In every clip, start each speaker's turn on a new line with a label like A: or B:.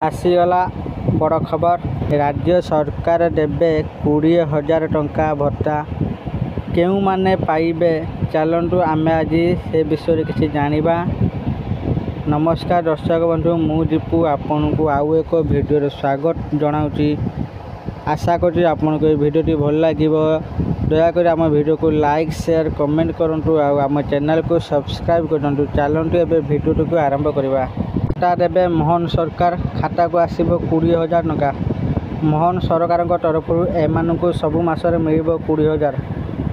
A: आसीगला बड़ खबर राज्य सरकार देबे 20,000 टंका भत्ता केउ माने पाइबे चलंतु आमे आज से विषय किसी जानिबा। नमस्कार दर्शक बंधु मु दीपू आपन को आउ एक वीडियो स्वागत जनाउची। आशा करी आपन को वीडियो भल लागिबो। दयाकोरी आम वीडियो को लाइक शेयर कमेंट करंतु आम चैनल को सब्सक्राइब करंतु। चलंतु एबे वीडियो को आरंभ करबा। खाता देबे मोहन सरकार खाता को आसीबो 20,000 टंका। मोहन सरकार तरफ एमानकु सबु मासरे मिलिबो 20,000।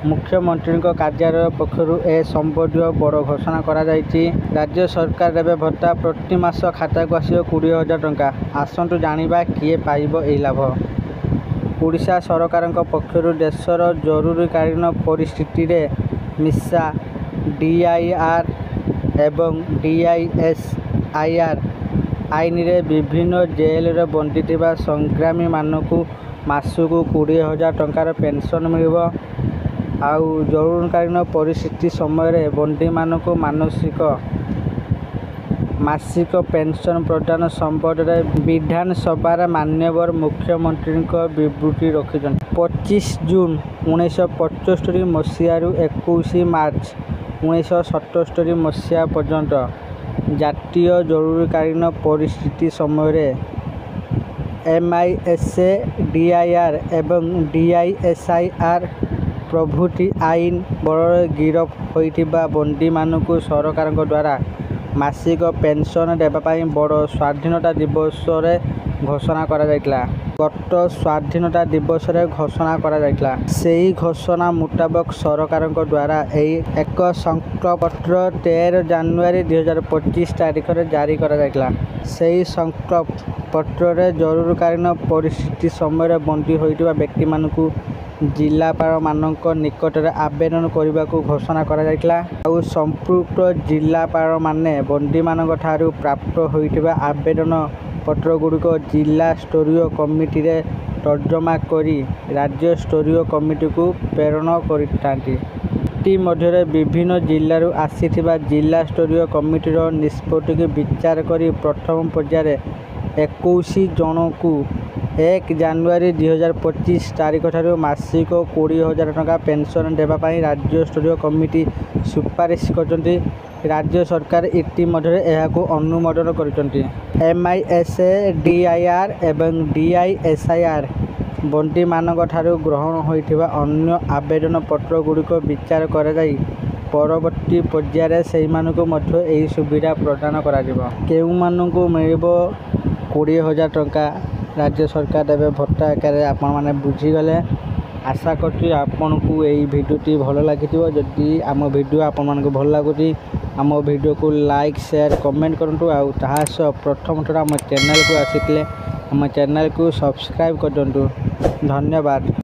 A: मुख्यमंत्री कार्यालय पक्षरु ए संबंधी बड़ घोषणा करा जायछि। राज्य सरकार देबे भत्ता प्रति मास खाता को आसीबो 20,000 टंका। आसंतु जानिबा किए पाइबो एई लाभ। ओडिशा सरकार पक्षरु देशर जरूरीकालीन परिस्थिति रे मिसा डीआईआर एवं डीआईएसआईआर आईन रे विभिन्न जेल रे बंदी थिबा संग्रामी मानकु मासकु 20,000 टंकार पेंशन मिलिबो। आउ जरूरीकालीन परिस्थिति समय रे बंदी मानकु मासिक पेंशन प्रदान संबंध रे विधानसभा मान्यवर मुख्यमंत्री विवृत्ति रखिछन। 25 जून 1975 मसीहारू 21 मार्च 1977 मसीहा पर्यंत जातीय जरूरीकालीन परिस्थिति समय रे एमआईएसए डीआईआर एवं डीआईएसआईआर प्रभृति आईन बल गिरफ होइथिबा बंदी मानकु सरकार द्वारा मासिक पेंशन देबा पई बड़ स्वाधीनता दिवस रे घोषणा करा जायतिला। गत स्वाधीनता दिवस रे घोषणा करा जायतिला। सेही घोषणा मुताबिक सरकार द्वारा एक संकल्प पत्र 13 जनवरी 2025 तारिख रे जारी करा जायतिला। सेही संकल्प पत्र रे जरूरीकालीन परिस्थिति समय रे बंदी होइतिबा व्यक्ति मानकु जिलापाल मानक निकट रे आवेदन करने को घोषणा करा जायतिला। आउ संपुक्त जिलापाल माने बंदी मानक ठारू प्राप्त होइतिबा आवेदन पत्र गुड़िक जिला स्तरीय कमिटी रे तर्जमा करी राज्य स्तरीय कमिटी को प्रेरण करिथांती। मध्य विभिन्न जिलूर आसीथिबा जिला स्तरीय कमिटी रो निष्पत्ति को विचार करी प्रथम पर्याय 21 जन को 1 जनवरी 2025 तारिख ठारू मासिक 20,000 टंका पेंशन देबा पई राज्य स्तरीय कमिटी सुपारिश करछन्ती। राज्य सरकार इतिमध्य एहाको अनुमोदन करछन्ती। एमआईएसए डीआईआर एवं डीआईएसआईआर बंदी मानक ठारू ग्रहण होइथिबा अन्य आवेदन पत्र गुड़िक विचार करा जाई परवर्ती पर्याय से मानक मध्य एही सुविधा प्रदान करा जिवो। केउ मानकु मिलिबो 20,000 टंका राज्य सरकार देवे भत्ता आकार आपण माने बुझीगले। आशा करछि आपन को एई भिडियोटी भल लागिथिबो। जदि आम भिडियो आपण मान को भल लागुची आम भिडियो को लाइक शेयर कमेंट करंतु। आउ ताहा सह प्रथम थोड़ा आम चैनल को आसितले आम चैनल को सब्सक्राइब करदंतु। धन्यवाद।